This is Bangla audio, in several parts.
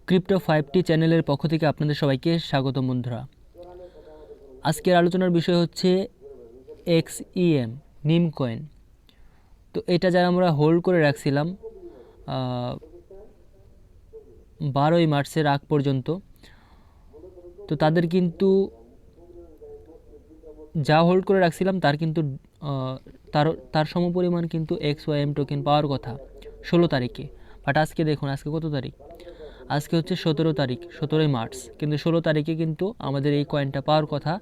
ক্রিপ্টো 5টি চ্যানেলের পক্ষ থেকে আপনাদের সবাইকে স্বাগত বন্ধুরা। আজকের আলোচনার বিষয় হচ্ছে XEM নিম কয়েন। তো এটা যারা আমরা হোল্ড করে রাখছিলাম 12ই মার্চের আগ পর্যন্ত, তো তাদের কিন্তু যা হোল্ড করে রাখছিলাম তার কিন্তু তার সমপরিমাণ কিন্তু XYM টোকেন পাওয়ার কথা 16 তারিখে। বাট আজকে দেখুন, আজকে কত তারিখ? আজকে হচ্ছে 17 তারিখ, 17ই মার্চ, কিন্তু 16 তারিখে কিন্তু আমাদের এই কয়েনটা পাওয়ার কথা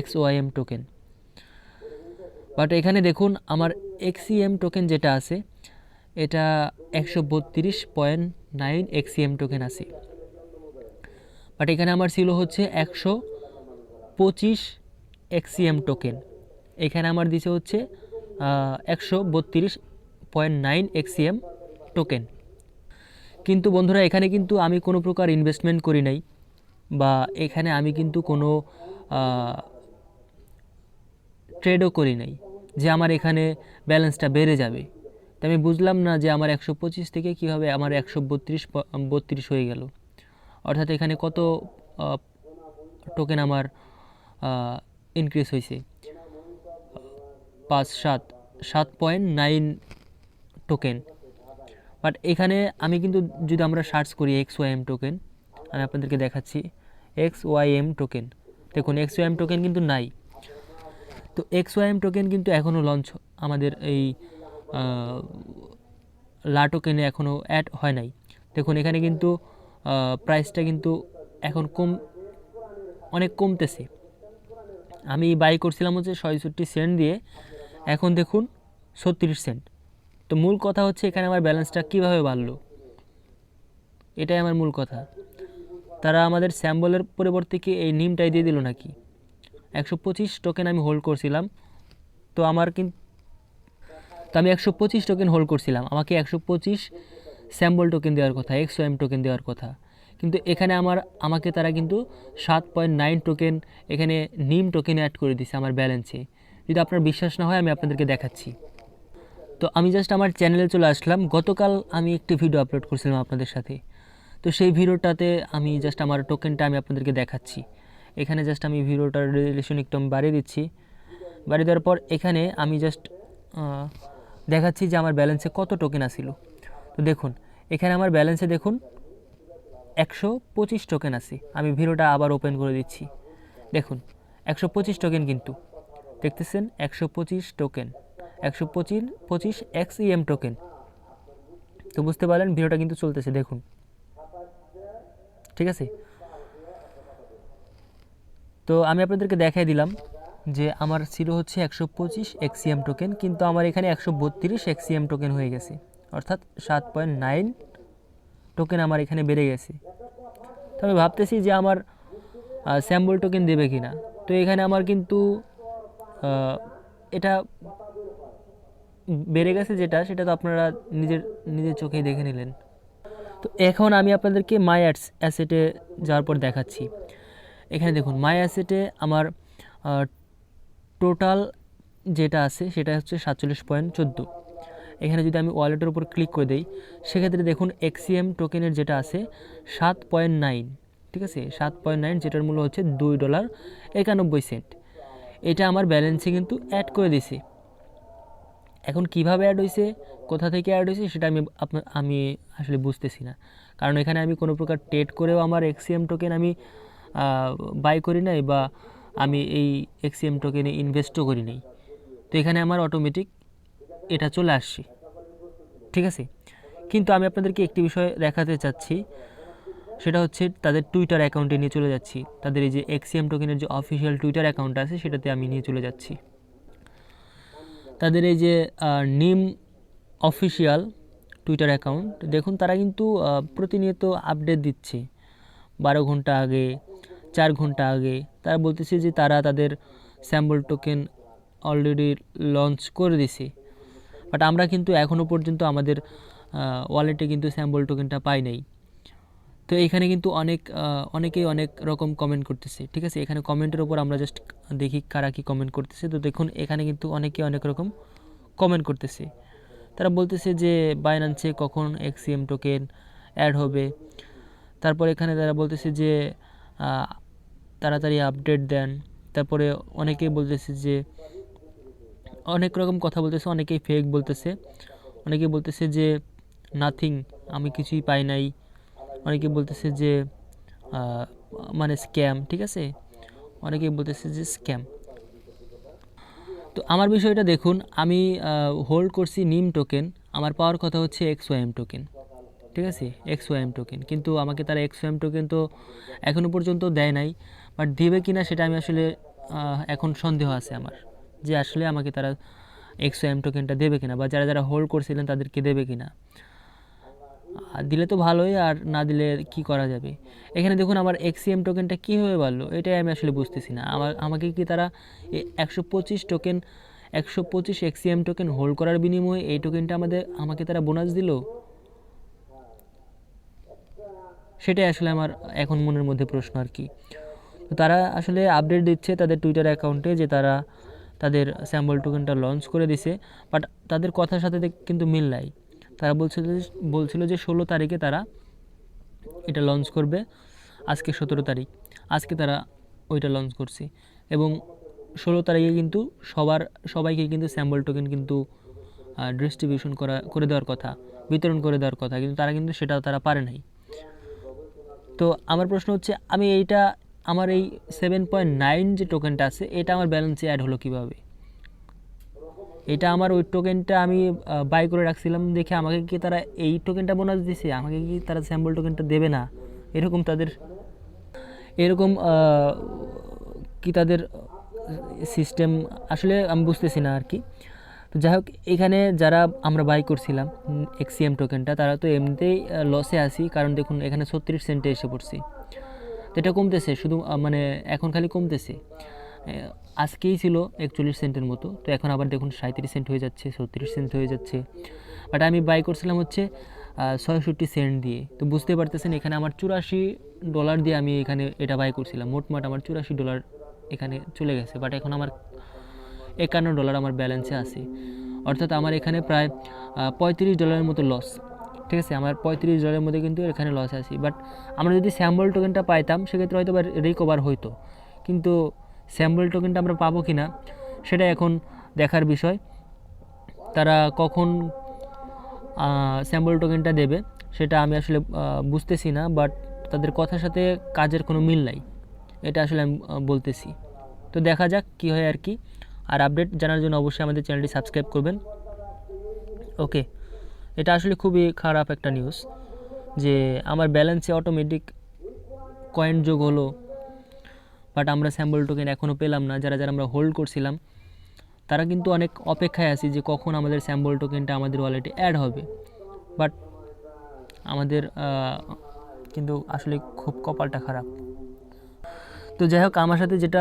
XYM টোকেন। বাট এখানে দেখুন আমার XEM টোকেন যেটা আছে এটা 132.9 XEM টোকেন আছে। বাট এখানে আমার ছিল হচ্ছে 125 XEM টোকেন, এখানে আমার দিছে হচ্ছে 132.9 XEM টোকেন। কিন্তু বন্ধুরা, এখানে কিন্তু আমি কোনো প্রকার ইনভেস্টমেন্ট করি নাই, বা এখানে আমি কিন্তু কোনো ট্রেডও করি নাই যে আমার এখানে ব্যালেন্সটা বেড়ে যাবে। তো আমি বুঝলাম না যে আমার 125 থেকে কীভাবে আমার 132 হয়ে গেল। অর্থাৎ এখানে কত টোকেন আমার ইনক্রিজ হয়েছে, 7.9 টোকেন। বাট এখানে আমি কিন্তু যদি আমরা সার্চ করি XYM টোকেন, আমি আপনাদেরকে দেখাচ্ছি XYM টোকেন। দেখুন XYM টোকেন কিন্তু নাই। তো XYM টোকেন কিন্তু এখনও লঞ্চ, আমাদের এই লা টোকেনে এখনও অ্যাড হয় নাই। দেখুন এখানে কিন্তু প্রাইসটা কিন্তু এখন অনেক কমতেছে। আমি বাই করছিলাম হচ্ছে 66 সেন্ট দিয়ে, এখন দেখুন 36 সেন্ট। তো মূল কথা হচ্ছে এখানে আমার ব্যালেন্সটা কীভাবে বাড়লো, এটাই আমার মূল কথা। তারা আমাদের স্যাম্বলের পরিবর্তে কি এই নিমটাই দিয়ে দিল নাকি? 125 টোকেন আমি হোল্ড করছিলাম, তো আমি 125 টোকেন হোল্ড করছিলাম, আমাকে 125 স্যাম্বল টোকেন দেওয়ার কথা, XYM টোকেন দেওয়ার কথা। কিন্তু এখানে আমাকে তারা কিন্তু 7.9 টোকেন এখানে নিম টোকেন অ্যাড করে দিছে আমার ব্যালেন্সে। যদি আপনার বিশ্বাস না হয় আমি আপনাদেরকে দেখাচ্ছি। তো আমি জাস্ট আমার চ্যানেলে চলে আসলাম। গতকাল আমি একটি ভিডিও আপলোড করছিলাম আপনাদের সাথে, তো সেই ভিডিওটাতে আমি জাস্ট আমার টোকেনটা আমি আপনাদেরকে দেখাচ্ছি। এখানে জাস্ট আমি ভিডিওটার রেজলিউশন একটু আমি বাড়িয়ে দিচ্ছি। বাড়িয়ে দেওয়ার পর এখানে আমি জাস্ট দেখাচ্ছি যে আমার ব্যালেন্সে কত টোকেন আসিল। তো দেখুন এখানে আমার ব্যালেন্সে দেখুন 125 টোকেন আছে। আমি ভিডিওটা আবার ওপেন করে দিচ্ছি। দেখুন 125 টোকেন, কিন্তু দেখতেছেন 125 টোকেন, 125 XEM টোকেন। তো বুঝতে পারলেন ভিডিওটা কিন্তু চলতেছে, দেখুন, ঠিক আছে। তো আমি আপনাদেরকে দেখাই দিলাম যে আমার ছিল হচ্ছে 125 XEM টোকেন, কিন্তু আমার এখানে 132 XEM টোকেন হয়ে গেছে, অর্থাৎ 7.9 টোকেন আমার এখানে বেড়ে গেছে। তো আমি ভাবতেছি যে আমার স্যাম্বল টোকেন দেবে কিনা। তো এখানে আমার কিন্তু এটা বেড়ে গেছে, সেটা তো আপনারা নিজের চোখেই দেখে নিলেন। তো এখন আমি আপনাদেরকে মাই অ্যাসেটে যাওয়ার পর দেখাচ্ছি। এখানে দেখুন মাই অ্যাসেটে আমার টোটাল যেটা আছে সেটা হচ্ছে 47.14। এখানে যদি আমি ওয়ালেটের উপর ক্লিক করে দিই, সেক্ষেত্রে দেখুন XEM টোকেনের যেটা আছে 7.9, ঠিক আছে, 7.9, যেটার মূল্য হচ্ছে $2.91। এটা আমার ব্যালেন্সে কিন্তু অ্যাড করে দিছে। এখন কিভাবে অ্যাড হয়েছে, কোথা থেকে অ্যাড হয়েছে, সেটা আমি আসলে বুঝতেছি না। কারণ এখানে আমি কোনো প্রকার ট্রেড করেও আমার XEM টোকেন আমি বাই করি নাই, বা আমি এই XEM টোকেনে ইনভেস্টও করি নাই। তো এখানে আমার অটোমেটিক এটা চলে আসছে, ঠিক আছে। কিন্তু আমি আপনাদেরকে একটি বিষয় দেখাতে চাচ্ছি, সেটা হচ্ছে তাদের টুইটার অ্যাকাউন্টে নিয়ে চলে যাচ্ছি। তাদের এই যে XEM টোকেনের যে অফিসিয়াল টুইটার অ্যাকাউন্ট আছে সেটাতে আমি নিয়ে চলে যাচ্ছি। তাদের এই যে নিম অফিসিয়াল টুইটার অ্যাকাউন্ট, দেখুন তারা কিন্তু প্রতিনিয়ত আপডেট দিচ্ছে। 12 ঘন্টা আগে, 4 ঘন্টা আগে তারা বলতেছে যে তারা তাদের স্যাম্বল টোকেন অলরেডি লঞ্চ করে দিছে। বাট আমরা কিন্তু এখনও পর্যন্ত আমাদের ওয়ালেটে কিন্তু স্যাম্বল টোকেনটা পাই নাই। তো এখানে কিন্তু অনেকেই অনেক রকম কমেন্ট করতেছে, ঠিক আছে। এখানে কমেন্টের উপর আমরা জাস্ট দেখি কারা কী কমেন্ট করতেছে। তো দেখুন এখানে কিন্তু অনেকে অনেক রকম কমেন্ট করতেছে। তারা বলতেছে যে বাইন্যান্সে কখন XEM টোকেন অ্যাড হবে। তারপর এখানে তারা বলতেছে যে তাড়াতাড়ি আপডেট দেন। তারপরে অনেকেই বলতেছে যে অনেক রকম কথা বলতেছে, অনেকেই ফেক বলতেছে, অনেকেই বলতেছে যে নাথিং, আমি কিছুই পাই নাই, অনেকে বলতেছে যে মানে স্ক্যাম, ঠিক আছে, অনেকেই বলতেছে যে স্ক্যাম। তো আমার বিষয়টা দেখুন, আমি হোল্ড করছি নিম টোকেন, আমার পাওয়ার কথা হচ্ছে XYM টোকেন, ঠিক আছে, XYM টোকেন, কিন্তু আমাকে তারা XYM টোকেন তো এখনও পর্যন্ত দেয় নাই, বাট দেবে কিনা সেটা আমি আসলে এখন সন্দেহ আছে আমার, যে আসলে আমাকে তারা XYM টোকেনটা দেবে কিনা, বা যারা যারা হোল্ড করছিলেন তাদেরকে দেবে কিনা। দিলে তো ভালোই, আর না দিলে কি করা যাবে। এখানে দেখুন আমার XCM টোকেনটা কীভাবে বাড়লো, এটাই আমি আসলে বুঝতেছি না। আমাকে কি তারা 125 XCM টোকেন হোল্ড করার বিনিময়ে এই টোকেনটা আমাকে তারা বোনাস দিল, সেটাই আসলে আমার এখন মনের মধ্যে প্রশ্ন আর কি। তো তারা আসলে আপডেট দিচ্ছে তাদের টুইটার অ্যাকাউন্টে যে তারা তাদের স্যাম্বল টোকেনটা লঞ্চ করে দিছে, বাট তাদের কথার সাথে কিন্তু মিল নাই। তারা বলছিল যে 16 তারিখে তারা এটা লঞ্চ করবে, আজকে 17 তারিখ, আজকে তারা ওইটা লঞ্চ করছে, এবং 16 তারিখে কিন্তু সবাইকে কিন্তু স্যাম্বল টোকেন কিন্তু ডিস্ট্রিবিউশন করে দেওয়ার কথা, বিতরণ করে দেওয়ার কথা, কিন্তু তারা কিন্তু সেটা তারা পারে নাই। তো আমার প্রশ্ন হচ্ছে, আমি আমার এই 7.9 যে টোকেনটা আছে এটা আমার ব্যালেন্সে অ্যাড হলো কিভাবে? এটা আমার ওই টোকেনটা আমি বাই করে রাখছিলাম দেখে আমাকে কি তারা এই টোকেনটা বোনাস দিছে, আমাকে কি তারা স্যাম্বল টোকেনটা দেবে না? এরকম কি তাদের সিস্টেম আসলে আমি বুঝতেছি না আর কি। তো যাই হোক, এখানে যারা আমরা বাই করছিলাম XCM টোকেনটা, তারা তো এমনিতেই লসে আসি, কারণ দেখুন এখানে 36 সেন্টে এসে পড়ছি। তো এটা কমতেছে শুধু, মানে এখন খালি কমতেছে। আজকেই ছিল 41 সেন্টের মতো, তো এখন আবার দেখুন 37 সেন্ট হয়ে যাচ্ছে, 36 সেন্ট হয়ে যাচ্ছে। বাট আমি বাই করছিলাম হচ্ছে 66 সেন্ট দিয়ে। তো বুঝতে পারতেছেন এখানে আমার $84 দিয়ে আমি এখানে এটা বাই করছিলাম, মোটমাট আমার $84 এখানে চলে গেছে। বাট এখন আমার $51 আমার ব্যালেন্সে আছে, অর্থাৎ আমার এখানে প্রায় $35 মতো লস, ঠিক আছে, আমার $35 মধ্যে কিন্তু এখানে লস আছে। বাট আমরা যদি স্যাম্বল টোকেনটা পাইতাম সেক্ষেত্রে হয়তো বা রিকভার হইতো, কিন্তু স্যাম্বল টোকেনটা আমরা পাবো কি না সেটা এখন দেখার বিষয়। তারা কখন স্যাম্বল টোকেনটা দেবে সেটা আমি আসলে বুঝতেছি না, বাট তাদের কথার সাথে কাজের কোনো মিল নাই, এটা আসলে আমি বলতেছি। তো দেখা যাক কী হয় আর কি। আর আপডেট জানার জন্য অবশ্যই আমাদের চ্যানেলটি সাবস্ক্রাইব করবেন। ওকে, এটা আসলে খুবই খারাপ একটা নিউজ যে আমার ব্যালেন্সে অটোমেটিক কয়েন যোগ হলো, বাট আমরা স্যাম্বল টোকেন এখনও পেলাম না। যারা আমরা হোল্ড করছিলাম তারা কিন্তু অনেক অপেক্ষায় আছি যে কখন আমাদের স্যাম্বল টোকেনটা আমাদের ওয়ালেটে অ্যাড হবে, বাট আমাদের কিন্তু আসলে খুব কপালটা খারাপ। তো যাই হোক, আমার সাথে যেটা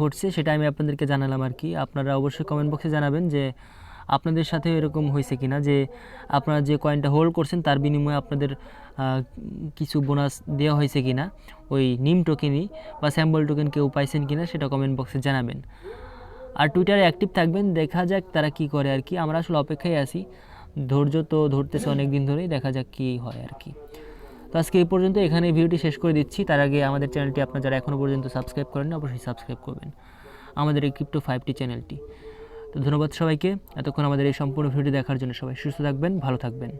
ঘটছে সেটা আমি আপনাদেরকে জানালাম আর কি। আপনারা অবশ্যই কমেন্ট বক্সে জানাবেন যে আপনাদের সাথে এরকম হয়েছে কিনা, যে আপনারা যে কয়েনটা হোল্ড করছেন তার বিনিময়ে আপনাদের কিছু বোনাস দেওয়া হয়েছে কিনা, ওই নিম টোকেনই বা স্যাম্বল টোকেন কেউ পাইছেন কিনা সেটা কমেন্ট বক্সে জানাবেন। আর টুইটারে অ্যাক্টিভ থাকবেন, দেখা যাক তারা কি করে আর কি। আমরা আসলে অপেক্ষায় আছি, ধৈর্য তো ধরতেছে অনেক দিন ধরেই, দেখা যাক কী হয় আর কি। তো আজকে এই পর্যন্ত, এখানে ভিডিওটি শেষ করে দিচ্ছি। তার আগে আমাদের চ্যানেলটি আপনারা যারা এখনও পর্যন্ত সাবস্ক্রাইব করেন অবশ্যই সাবস্ক্রাইব করবেন আমাদের এই ক্রিপ্টো 5T চ্যানেলটি। তো ধন্যবাদ সবাইকে এতক্ষণ আমাদের এই সম্পূর্ণ ভিডিও দেখার জন্য। সবাই সুস্থ থাকবেন, ভালো থাকবেন।